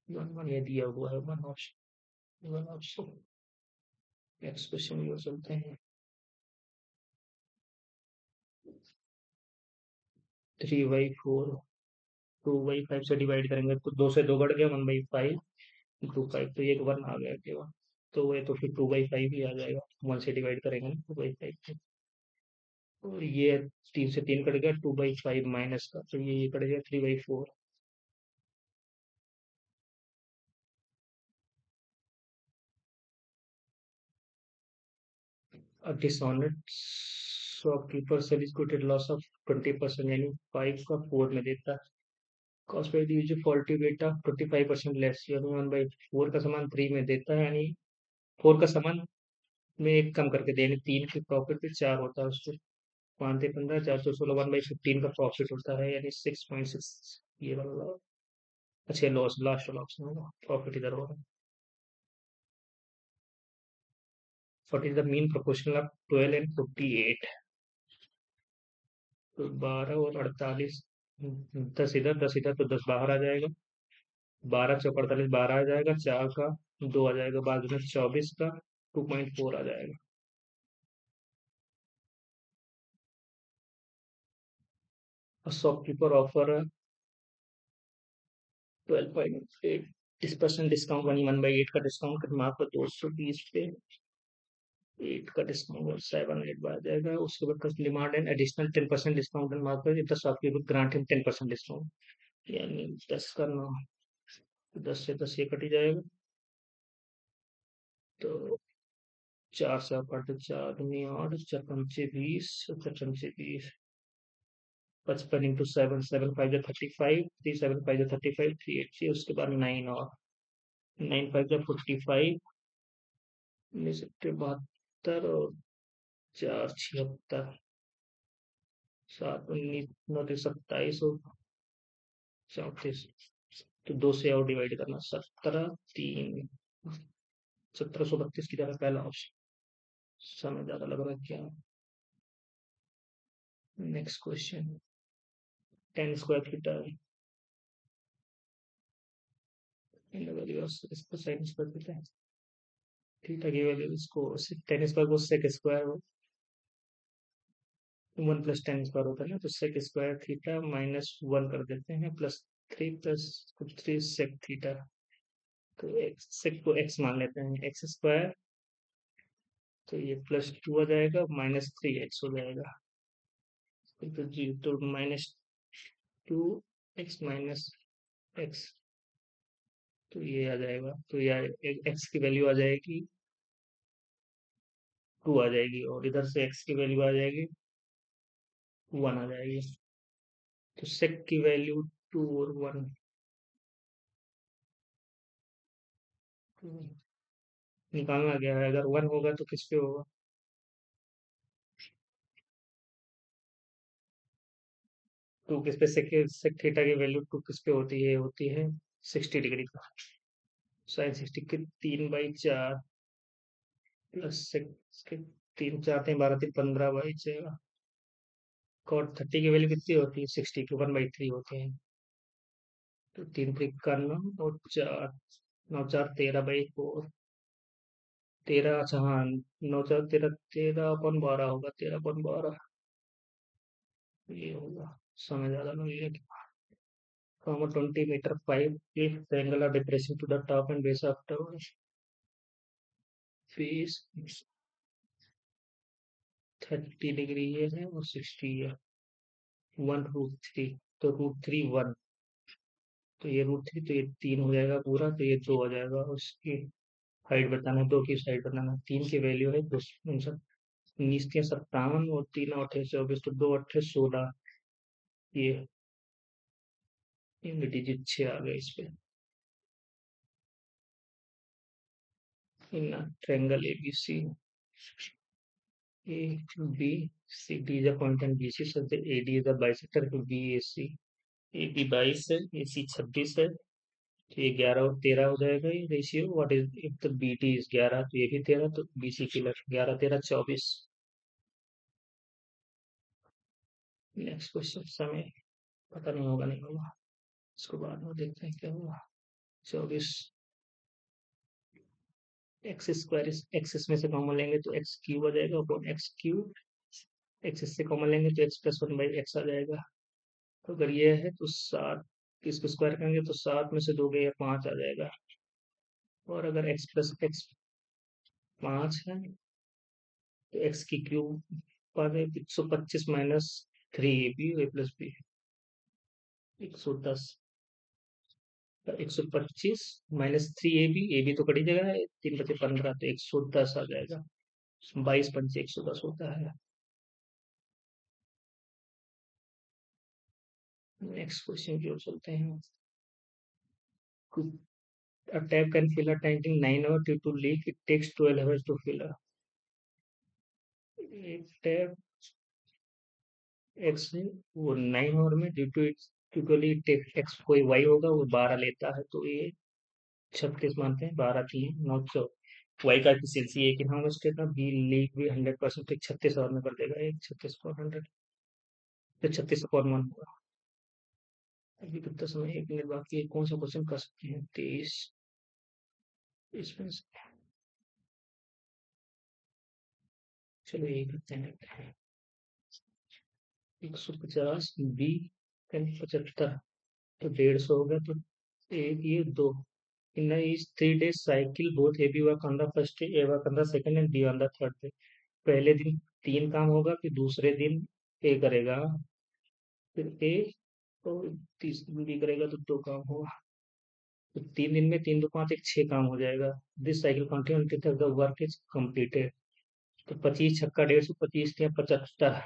वन वन ये दिया हुआ है, one option one option. Next question की ओर चलते हैं। 3/4 2/5 से डिवाइड करेंगे तो 2 से 2 बढ़ गया, 1/5 2/5 तो एक वन आ गया केवल। तो ये तो फिर 2/5 ही आ जाएगा, 1 से डिवाइड करेंगे ना 2/5। और ये 3 से 3 कट गया, 2/5 माइनस का तो ये कट गया 3/4। Dishonest shopkeeper sell is quoted loss of 20%, यानी 5 का 4 में देता है। कॉस्ट बाई यूज फॉल्टी बेटा 25% लेस, यानी 1/4 का सामान 3 में देता है, यानी 4 का सामान में एक कम करके दे, यानी 3 के प्रॉफिट पे 4 होता है उससे। 5 3 15 416 1/15 का प्रॉफिट होता है, यानी 6.6 ये वाला। अच्छा लॉस लास्ट वाला ऑप्शन होगा, प्रॉफिट इधर होगा। What is the mean proportion of 12 and 48? तो 12 और 48, 10 इधर तो 10 बाहर आ जाएगा। 12 × 4 = 48, 12 आ जाएगा, 4 का 2 आ जाएगा, बाद में 24 का 2.4 आ जाएगा। शॉपकीपर ऑफर 12.8% डिस्काउंट, 1/8 का डिस्काउंट कर मार्क पर 220 पे 8 का डिस्काउंट और 7 8 आ जाएगा। उसके बाद customer demand and additional 10% discount and mark पर the shopkeeper grant him 10% discount, यानी 10 करना, 10 से 10 ये कट ही जाएगा तो 4 से आप काटते 4 दूनी 8 4 पंचे 20 4 पंचे 20 55 इंटू 7 7 5 जा 35 3 7 5 जा 35 3 8 6, उसके बाद 9 और 9 5 जा 45 72 और 4 76 7 19 9 27 और 34, तो 2 से और डिवाइड करना 17 3 1732 की तरह पहला ऑप्शन। समय ज्यादा लग रहा है क्या? Next question. Ten square theta in the value of इसको साइन स्क्वायर थीटा है। थीटा की वैल्यू इसको टेन स्क्वायर को सेक स्क्वायर 1 + tan² होता है ना, तो सेक स्क्वायर थीटा -1 कर देते हैं, +3 सेक थीटा। तो एक्स सेक को एक्स मान लेते हैं, x² तो ये +2 आ जाएगा, -3x हो जाएगा। तो जी तो -2x - x, तो ये आ जाएगा, तो ये एक्स की वैल्यू आ जाएगी 2 आ जाएगी, और इधर से एक्स की वैल्यू आ जाएगी 1 आ जाएगी। तो सेक की वैल्यू 2 और 1 निकालना गया है, अगर 1 होगा तो किस पे होगा? 2 किस पे, सेक थीटा की वैल्यू 2 किस पे होती है? होती है 60 डिग्री का। साइन 60 के 3/4 प्लस सेक के 3 4 3 12 3 15/4। कॉट 30 की वैल्यू कितनी होती है? 60 के 1/3 होते हैं। तो 3 का 9 और 4, 9 4 13/4, 13, अच्छा हाँ, 9 4 13, 13/12 होगा, 13/12 ये होगा। समय ज़्यादा नहीं है। From a 20-meter pipe, if the angular depression to the top and base after face 30 degree ये है और 60 है, 1√3, तो √3 1, तो ये √3, तो ये 3 हो जाएगा पूरा, तो ये 2 हो जाएगा। उसकी हाइट बताना है, 2 की हाइट बताना है। 3 की वैल्यू है 19 57 और 3 8 24, तो 2 8 16, ये डिजिट 6 आ गए इस पे। In triangle ABC, ABCD is a point and BC, so the AD is a bisector to BAC। AB 22 है, AC 26 है, तो ये 11 और 13 हो जाएगा ये ratio. What is if the BD is 11, तो ये भी 13, तो BC पिलर 11 13 24। नेक्स्ट क्वेश्चन, समय पता नहीं होगा, नहीं होगा, इसको बाद में देखते हैं क्या होगा। 24, एक्स स्क्वायर एक्स इसमें से कॉमन लेंगे तो एक्स क्यूब आ जाएगा, अपॉन एक्स क्यूब। एक्स इससे कॉमन लेंगे तो x+1/x आ जाएगा। तो अगर ये है तो 7, इसको स्क्वायर करेंगे तो 7 में से 2 गए 5 आ जाएगा। और अगर x+x 5 है तो x की क्यूब पर 125 - 3ab a+b 110, 125 - 3ab, तो कटी जगह है, 3 × 5 = 15, तो 110 आ जाएगा। 22 × 5 = 110 होता है। नेक्स्ट क्वेश्चन की ओर चलते हैं। A tap can fill a tank in 9 hours due to leak. It takes 12 hours to fill a tap x है, वो 9 आवर में, एक्स कोई वाई होगा वो 12 लेता है, तो ये 36 मानते हैं। 12 3 9 वाई का एफिशिएंसी एक इन स्टेट में, बी लीक भी 100%, तो 36 आवर में कर देगा। एक 36/100, तो 36/1 होगा। अभी कितना समय, 1 मिनट बाकी है। कौन सा क्वेश्चन कर सकते हैं? 23 इसमें से, चलो यही करते हैं। 150 बी 75, तो 150 हो गया, तो एक ये दो। In each 3 days cycle, both AB work on the first day, A work on the second and B on the third day। पहले दिन 3 काम होगा, फिर दूसरे दिन A करेगा, फिर A, और तीसरे दिन B करेगा, तो 2 काम होगा। तो 3 दिन में 3 2 5 एक 6 काम हो जाएगा। This cycle continue till the work is completed. तो 25 छक्का 150, 25 या 75,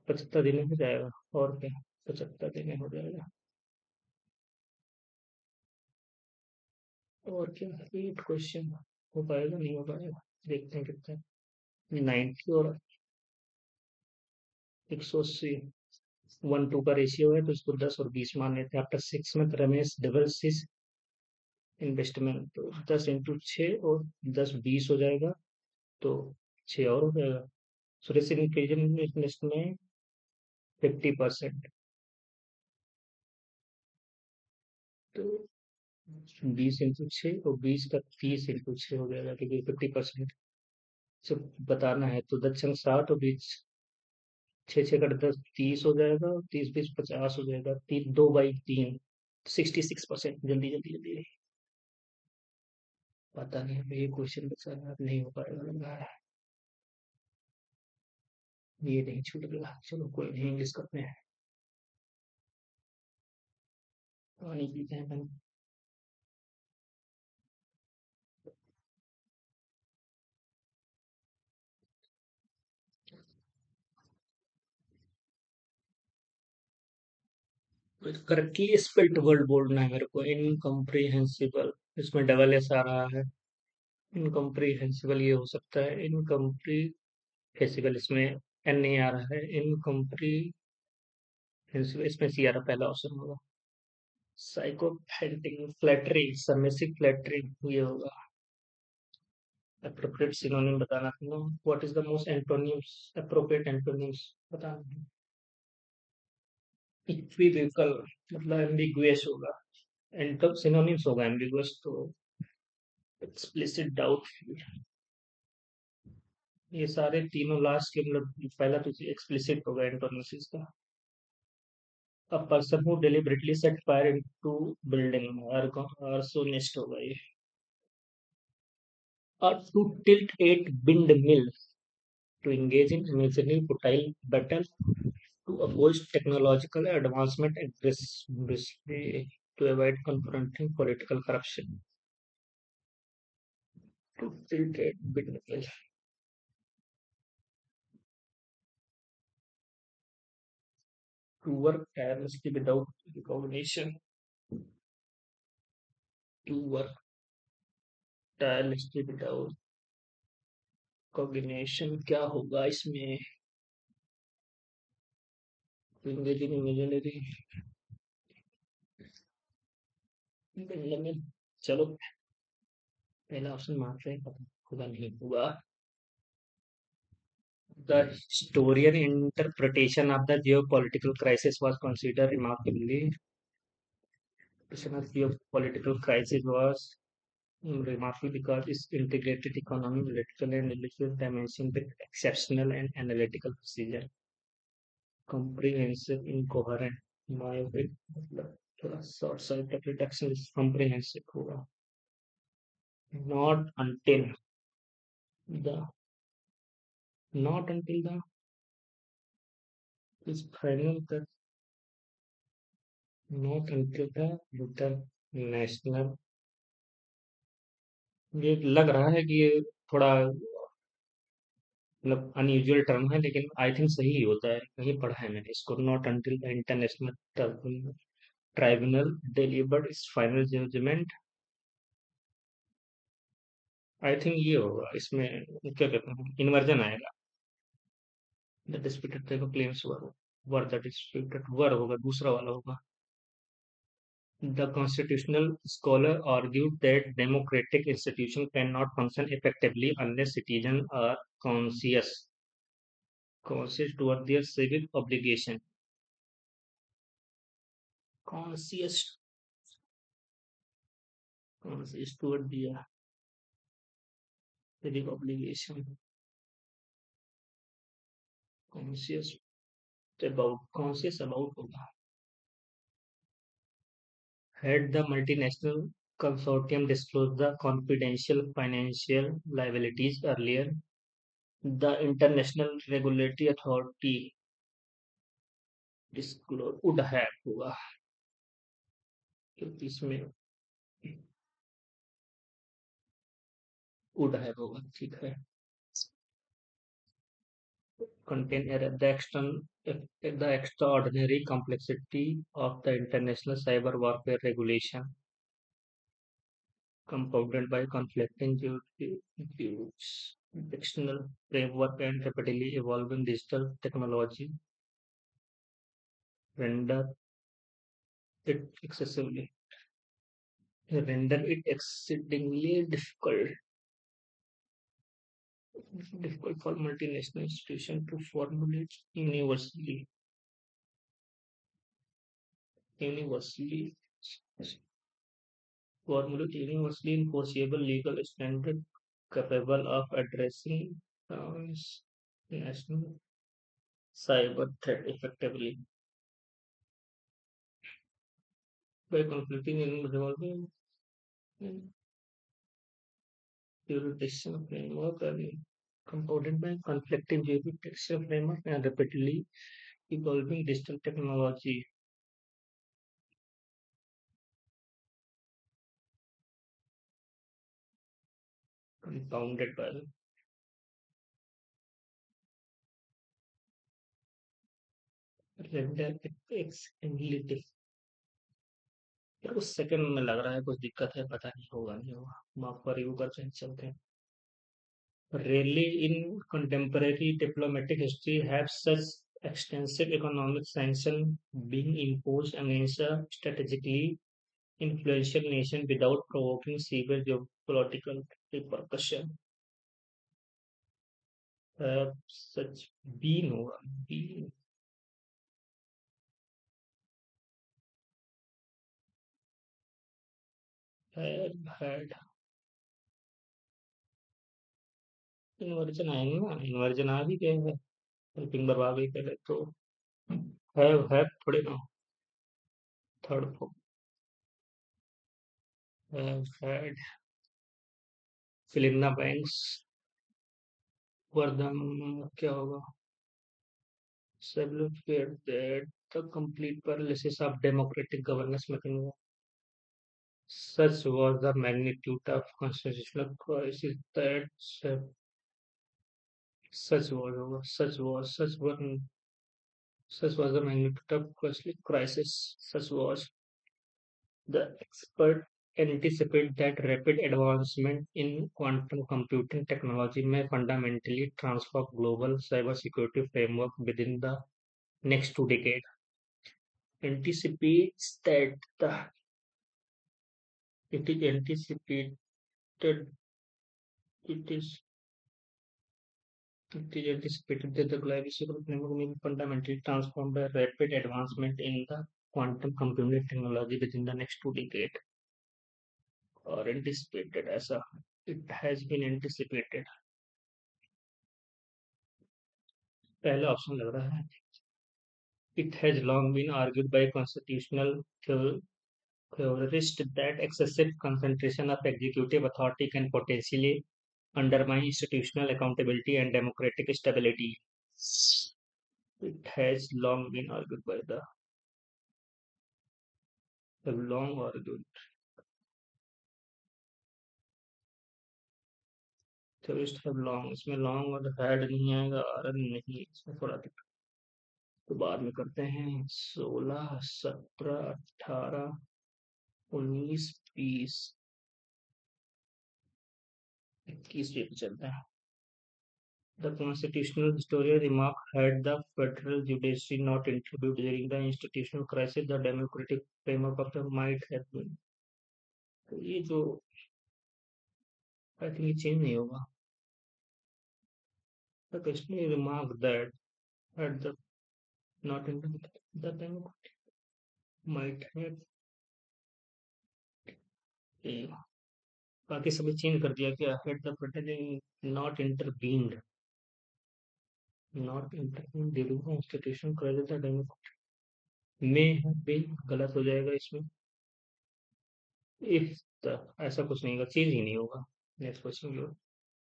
75 दिन में हो जाएगा। और क्या, 75 दिन में हो जाएगा। और क्या, 8 क्वेश्चन हो पाएगा, नहीं हो पाएगा, देखते हैं कितना। 90 और 180, 1:2 का रेशियो है, तो इसको 10 और 20 मान लेते हैं। After 6 month Ramesh doubles his investment, तो 10 × 6 और 10 20 हो जाएगा, तो 6 और हो जाएगा। सुरेश इन्वेस्टमेंट 50%, तो 20 × 6 और 20 का 30 × 6 हो जाएगा, क्योंकि 50% जब बताना है। तो 10 × 7 और 20, 6 6 × 10 30 हो जाएगा, और 30 20 50 हो जाएगा। 2/3, 66%। जल्दी जल्दी जल्दी, पता नहीं, अभी ये क्वेश्चन बचा है, अब नहीं हो पाएगा लग रहा है। ये नहीं छूट गया, चलो कोई नहीं, इंग्लिश करते हैं। पानी पीते हैं पानी। करके स्पेल्ट वर्ड बोलना है मेरे को, इनकम्प्रीहेंसिबल, इसमें डबल एस आ रहा है। इनकम्प्रीहेंसिबल ये हो सकता है, इनकम्प्रीहेंसिबल इसमें एन नहीं आ रहा है। इनकम्प्रीहेंसिबल इसमें सी आ रहा, पहला ऑप्शन होगा। साइकोफैंटिक फ्लैटरी, सबमिसिव फ्लैटरी ये होगा। एप्रोप्रिएट सिनोनिम बताना था। What is the most antonyms, appropriate antonyms बताना है। इक्विvocal मतलब एम्बिगुअस होगा, एंटो सिनोनिम्स होगा एम्बिगुअस तो एक्सप्लिसिट डाउट। ये सारे तीनों लास्ट के मतलब पहला तो एक्सप्लिसिट होगा एंटोनिम्स का। A person who deliberately set fire into building or arsonist होगा ये। Or to tilt a windmill, to engage in imaginary futile battle, to oppose technological advancement aggressively, to avoid confronting political corruption, to tilt a windmill, to work tirelessly without recognition, to work tirelessly without cognition क्या होगा इसमें? To engage in imaginary windmill, चलो पहला option मानते हैं, पता होगा नहीं होगा। The historian interpretation of the geopolitical crisis was considered remarkably. Interpretation of geopolitical crisis was remarkable because its integrated economic, political, and religious dimension with exceptional and analytical precision, comprehensive, incoherent. Myopic मतलब थोड़ा short sighted reduction is comprehensive होगा. Not until the not until the is final that not until the international, ये लग रहा है कि ये थोड़ा मतलब अनयूजुअल टर्म है, लेकिन आई थिंक सही ही होता है, कहीं पढ़ा है मैंने इसको। Not until the international tribunal delivered its final judgement, I think ये होगा इसमें। क्या कहते हैं, इन्वर्जन आएगा। द डिस्प्यूटेड देखो claims were the disputed were होगा, दूसरा वाला होगा। The constitutional scholar argued that democratic institutions cannot function effectively unless citizens are conscious toward their civic obligation. Conscious, conscious toward their civic obligation. Conscious conscious about होगा। Had the multinational consortium disclosed the confidential financial liabilities earlier, the international regulatory authority disclosed would have होगा, क्योंकि इसमें would have होगा, ठीक है। Contain error. The extraordinary complexity of the international cyber warfare regulation, compounded by conflicting jurisdictional framework and rapidly evolving digital technology, render it excessively render it exceedingly difficult for multinational institutions to formulate universally universally enforceable legal standard capable of addressing national cyber threat effectively by conflicting in revolving jurisdiction framework and compounded by conflicting jurisdiction framework and rapidly evolving digital technology, compounded by render it exceedingly difficult। यार उस second में लग रहा है कुछ दिक्कत है, पता नहीं होगा नहीं होगा, हम आपका रिव्यू कर चलते हैं। Rarely in contemporary diplomatic history have such extensive economic sanctions been imposed against a strategically influential nation without provoking severe geopolitical repercussion. Have such been होगा, been had इन्वर्जन आएंगे ना, इन्वर्जन आ भी गए हैं, हेल्पिंग दबा गई पहले तो। है थोड़े ना। Third had fill in the blanks वरदान क्या होगा? Several feared that the complete paralysis of democratic governance mechanism. Such was the magnitude of constitutional crisis that such was the magnitude of constitutional crisis. Such was the expert anticipate that rapid advancement in quantum computing technology may fundamentally transform global cybersecurity framework within the next 2 decades. Anticipates that the it is anticipated it is it is anticipated that the global security framework may be fundamentally transformed by rapid advancement in the quantum computing technology within the next 2 decades. Or anticipated as a it has been anticipated. पहला option लग रहा है. It has long been argued by constitutional theorists that excessive concentration of executive authority can potentially undermine institutional accountability and democratic stability. It has long been argued by the have long argued. Theorists have long. इसमें long और had नहीं आएगा, आरन नहीं, इसमें थोड़ा दिक्कत. तो बाद में करते हैं. 16, 17, 18, 19, 20, 21 पे चलते हैं. The constitutional historian remarked had the federal judiciary not intervened during the institutional crisis, the democratic framework of the might have been. तो ये जो आई थिंक ये चेंज नहीं होगा. The questioner remarked that had the not intervened, the democratic might have ए, बाकी सभी change कर दिया क्या? had the federal not intervened during the institutional crisis, the democratic may have been गलत हो जाएगा इसमें. If the ऐसा कुछ नहीं होगा, चेंज ही नहीं होगा. Next question.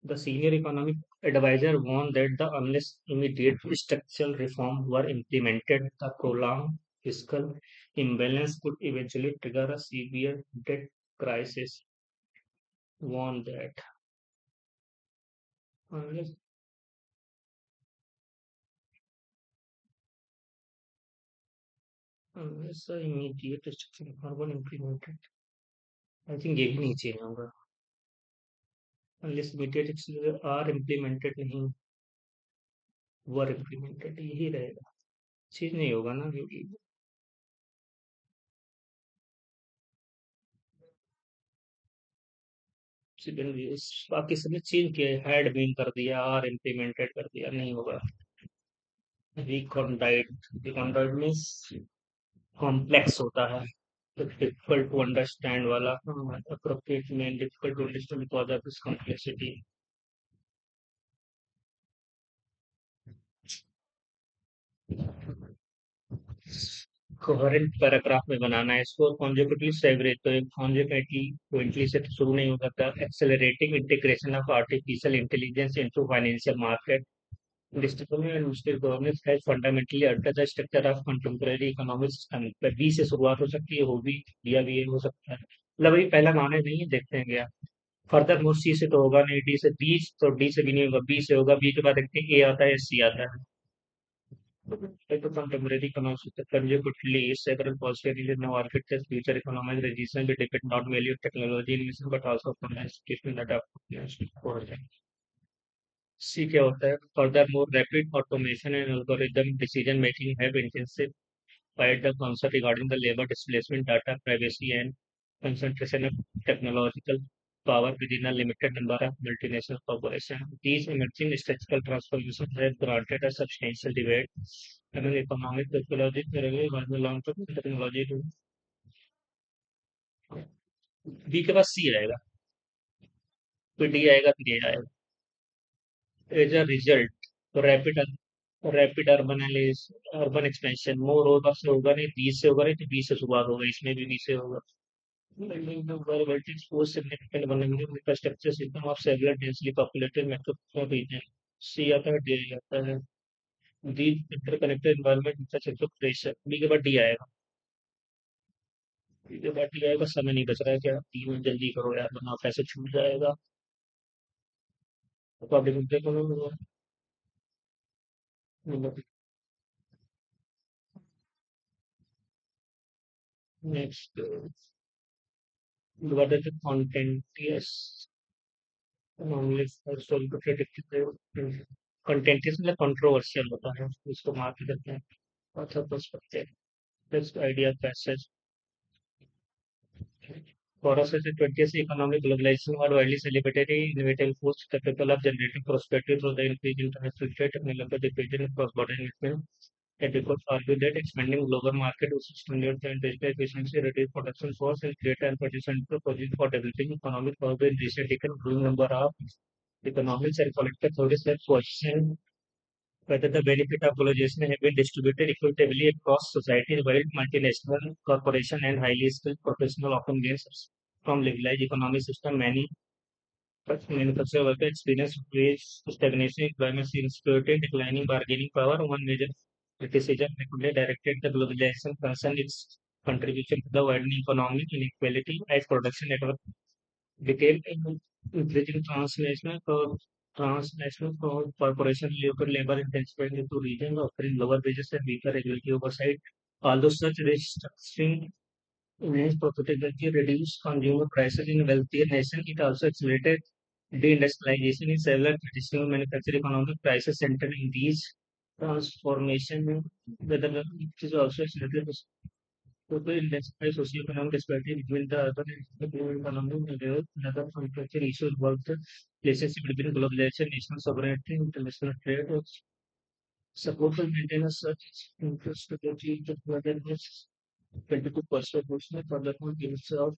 The senior economic advisor warned that unless immediate structural reforms were implemented, the prolonged fiscal imbalance could eventually trigger a severe debt crisis. Warned that unless the immediate structural reforms were implemented, I think ये भी नहीं change होगा. Unless immediate structural are implemented नहीं, were implemented यही रहेगा. Change नहीं होगा ना, क्योंकि बाकी सबने चेंज किया. हैड बीन कर दिया, आर इम्प्लीमेंटेड कर दिया, नहीं होगा. रिकॉन्डाइट. रिकॉन्डाइट मीन्स कॉम्प्लेक्स होता है, डिफिकल्ट टू अंडरस्टैंड वाला. अप्रोप्रिएट में difficult to understand because of this complexity. Coherent paragraph में बनाना है इसको. कॉन्जुगेटली सेवरेज, तो कॉन्जुगेटली क्विंटली से तो शुरू नहीं हो सकता. Accelerating integration of artificial intelligence into financial market. Discipline and state governance has fundamentally altered the structure of contemporary economic system. B से शुरुआत हो सकती है, हो भी दिया भी हो सकता है. मतलब वही पहला माने नहीं है, देखते हैं क्या. फर्दर मोस्ट सी से तो होगा नहीं, डी से. बी तो डी से भी नहीं होगा, बी से होगा. बी के बाद देखते हैं ए आता है, सी आता है. तो contemporary economic system consequently several possibilities in the market as future economic region will depend not merely on technology innovation but also upon the institutional adaptation. सी क्या होता है? Further more rapid automation and algorithm decision making have intensified the concept regarding the labor displacement, data privacy, and concentration of technological power within a limited number of multinational corporations. These emerging structural transformations have granted a substantial debate among economic technology, long-term technology. B के बाद सी आएगा, फिर D आएगा, फिर A आएगा। As a result, rapid rapid urban expansion, more होगा से होगा नहीं, बी से होगा नहीं तो बी से शुरुआत होगा, इसमें भी बी से होगा। Building the well exposed significant vulnerability infrastructure system of several densely populated metropolitan region. सी आता है, डी आता है। D interconnected environment infrastructure pressure, B के बाद डी आएगा। बी के बाद डी आएगा, समय नहीं बच रहा है क्या, डी में जल्दी करो यार वरना पैसे छूट जाएगा। तो आप देखो देखो। Next, what is the content? Yes, normally also predictive content is मतलब controversial होता है, उसको मार्क करते हैं। author perspective, best idea passage. For us as a 20th economic globalization was widely celebrated in innovative force capable of generating prosperity through the increased international trade, technological dependence, and cross-border investment. It could argue that expanding global market also stimulates and digital efficiency, reduce production costs, and create an opportunity for developing economic. However, in recent decades, growing number of economics and political theories have questioned whether the benefit of globalization have been distributed equitably across society, while multinational corporations and highly skilled professionals often gain from liberalized economic system. Many manufacturer workers experience wage stagnation, employment insecurity, declining bargaining power. One major criticism frequently directed the globalization concern its contribution to the widening economic inequality as production network became increasing transnational corporation labor intensified into region offering lower wages and weaker regulatory oversight. Although such restructuring enhanced profitability, reduced consumer prices in wealthier nations, it also accelerated deindustrialization in several traditional manufacturing economic prices centered in these transformation, whether it is also accelerated total intensify socioeconomic disparity between the urban and the rural economy. Another complex issue involves the relationship between globalization, national sovereignty, international trade, or support for maintenance such interest to achieve the further 22% furthermore gives out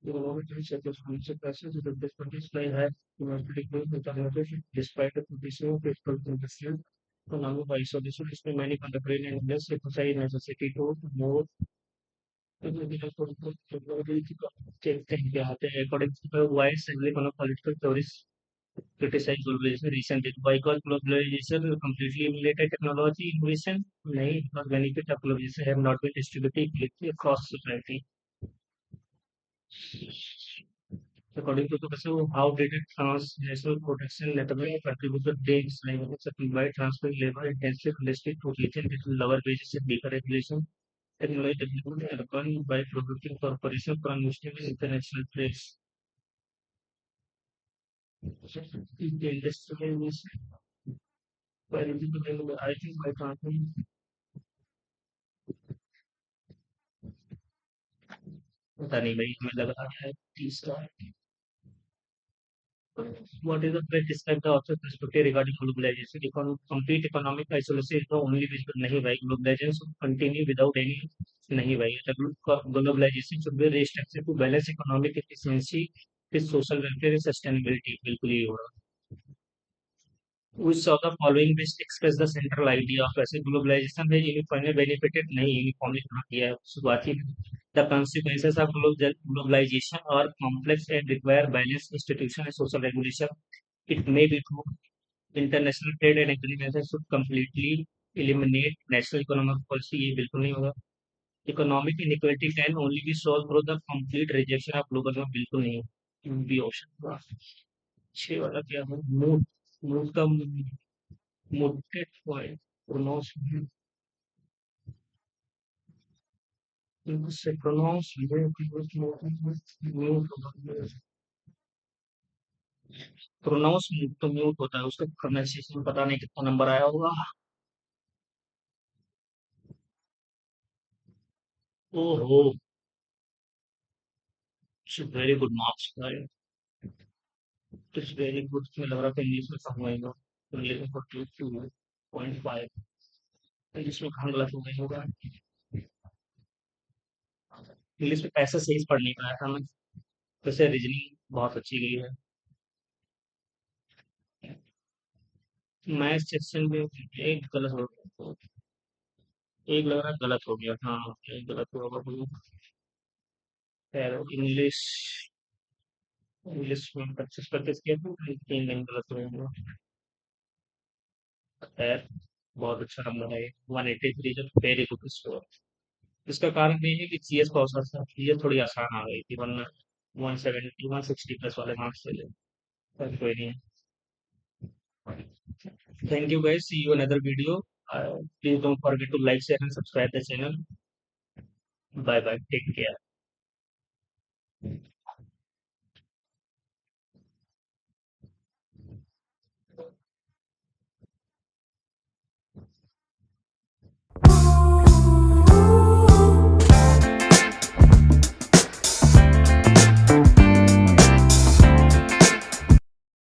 the government and sector financial crisis with the countries by high domestic growth and organization despite the condition of fiscal condition. Economic isolation is many contemporary and less emphasize necessity to more चलते हैं आते हैं according to the wide assembly of political theories criticize globalization recently. Why call globalization completely related technology innovation? नहीं, because benefit of globalization have not been distributed equally across society. According to the question, how did it transnational production network contribute to gains by transferring labor intensive industry to region with lower wages and weaker regulation? Technology development urban by promoting corporation for investing in international trade. The industrial is by reducing I think by transferring पता नहीं भाई हमें लग रहा है तीसरा what is the best describe the author's perspective regarding globalization? Complete economic isolation is the only visible नहीं भाई globalization should continue without any नहीं भाई globalization should be restructured to balance economic efficiency with social welfare and sustainability बिल्कुल ही होगा which of the following best express the central idea of ऐसे globalization है uniformly benefited नहीं uniformly कहा गया है शुरुआती में the consequences of globalization are complex and require balanced institution and social regulation. It may be true international trade and agriculture should completely eliminate national economic policy ये बिल्कुल नहीं होगा economic inequality can only be solved through the complete rejection of globalism बिल्कुल नहीं भी option छह वाला क्या है मूड मूड का मोटेड पॉइंट प्रोनाउंस से प्रोनाउंस प्रोनाउंस तो म्यूट होता है उसका प्रोनाउंसिएशन पता नहीं कितना नंबर आया होगा ओहो very good marks it's very good मुझे लग रहा था इंग्लिश में कम होएगा तो ये 42.5 इंग्लिश में कहाँ गलत हो गई होगा इंग्लिश में पैसे सही से पढ़ नहीं पाया था मैं। वैसे रीजनिंग बहुत अच्छी गई है। मैथ सेक्शन में एक गलत हो गया, एक लग रहा है गलत हो गया, हाँ एक गलत हुआ होगा। खैर इंग्लिश, इंग्लिश में 25 प्रैक्टिस किया था, 3 दिन गलत हुए होंगे। खैर बहुत अच्छा नंबर है, 183 जो वेरी गुड स्कोर। इसका कारण ये है कि जीएस बहुत सा चीजें थोड़ी आसान आ गई थी, वरना 170 160 प्लस वाले मार्क्स थे। पर कोई नहीं। Thank you guys, see you another video. Please don't forget to like share and subscribe the channel. Bye bye, take care.